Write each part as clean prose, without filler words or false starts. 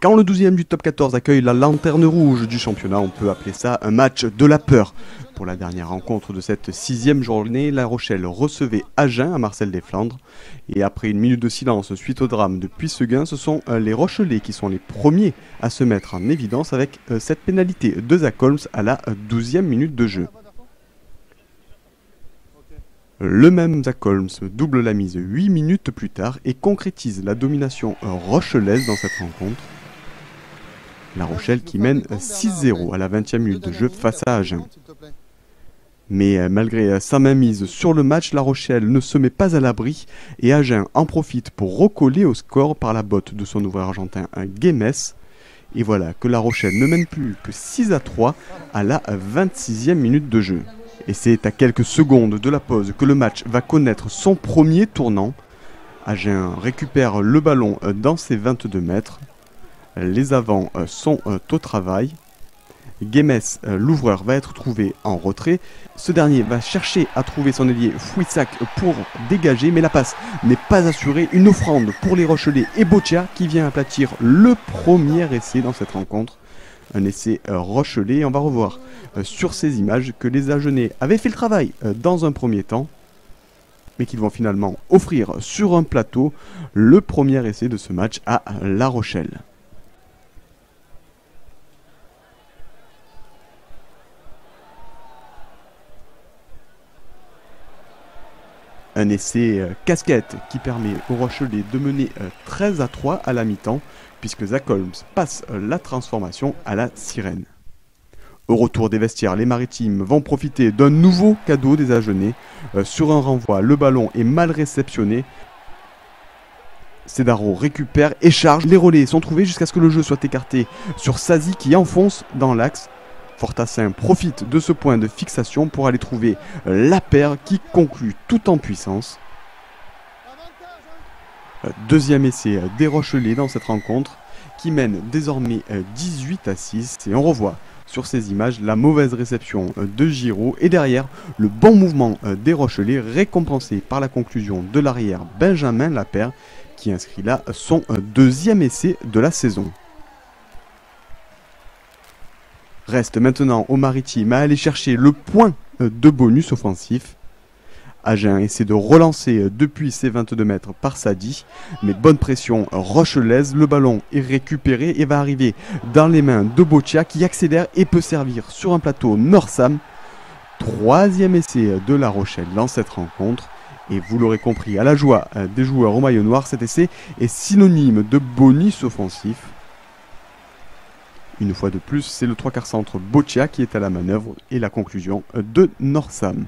Quand le 12e du top 14 accueille la lanterne rouge du championnat, on peut appeler ça un match de la peur. Pour la dernière rencontre de cette 6e journée, La Rochelle recevait Agen à Marcel des Flandres. Et après une minute de silence suite au drame de Puisseguin, ce sont les Rochelais qui sont les premiers à se mettre en évidence avec cette pénalité de Zach Holmes à la 12e minute de jeu. Le même Zach Holmes double la mise 8 minutes plus tard et concrétise la domination rochelaise dans cette rencontre. La Rochelle qui mène 6-0 à la 20e minute de jeu face à Agen. Mais malgré sa mainmise sur le match, La Rochelle ne se met pas à l'abri et Agen en profite pour recoller au score par la botte de son ouvrier argentin Guémes. Et voilà que La Rochelle ne mène plus que 6-3 à la 26e minute de jeu. Et c'est à quelques secondes de la pause que le match va connaître son premier tournant. Agen récupère le ballon dans ses 22 mètres. Les avants sont au travail. Guémes, l'ouvreur, va être trouvé en retrait. Ce dernier va chercher à trouver son ailier Fouissac pour dégager, mais la passe n'est pas assurée. Une offrande pour les Rochelais et Boccia qui vient aplatir le premier essai dans cette rencontre. Un essai Rochelais. On va revoir sur ces images que les Agenais avaient fait le travail dans un premier temps, mais qu'ils vont finalement offrir sur un plateau le premier essai de ce match à La Rochelle. Un essai casquette qui permet aux Rochelais de mener 13-3 à la mi-temps, puisque Zach Holmes passe la transformation à la sirène. Au retour des vestiaires, les Maritimes vont profiter d'un nouveau cadeau des Agenais. Sur un renvoi, le ballon est mal réceptionné. Cédaro récupère et charge. Les relais sont trouvés jusqu'à ce que le jeu soit écarté sur Sazi qui enfonce dans l'axe. Fortassin profite de ce point de fixation pour aller trouver la paire qui conclut tout en puissance. Deuxième essai des Rochelais dans cette rencontre qui mène désormais 18-6 et on revoit sur ces images la mauvaise réception de Giraud et derrière le bon mouvement des Rochelais récompensé par la conclusion de l'arrière Benjamin Lapère qui inscrit là son deuxième essai de la saison. Reste maintenant aux Maritimes à aller chercher le point de bonus offensif. Agen essaie de relancer depuis ses 22 mètres par Sadi, mais bonne pression rochelaise, le ballon est récupéré et va arriver dans les mains de Boccia qui accélère et peut servir sur un plateau Norsam. Troisième essai de La Rochelle dans cette rencontre. Et vous l'aurez compris, à la joie des joueurs au maillot noir, cet essai est synonyme de bonus offensif. Une fois de plus, c'est le 3/4 centre Boccia qui est à la manœuvre et la conclusion de Norsam.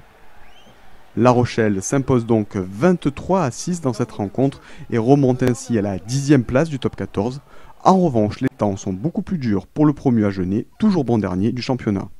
La Rochelle s'impose donc 23-6 dans cette rencontre et remonte ainsi à la 10e place du top 14. En revanche, les temps sont beaucoup plus durs pour le promu Agenais, toujours bon dernier du championnat.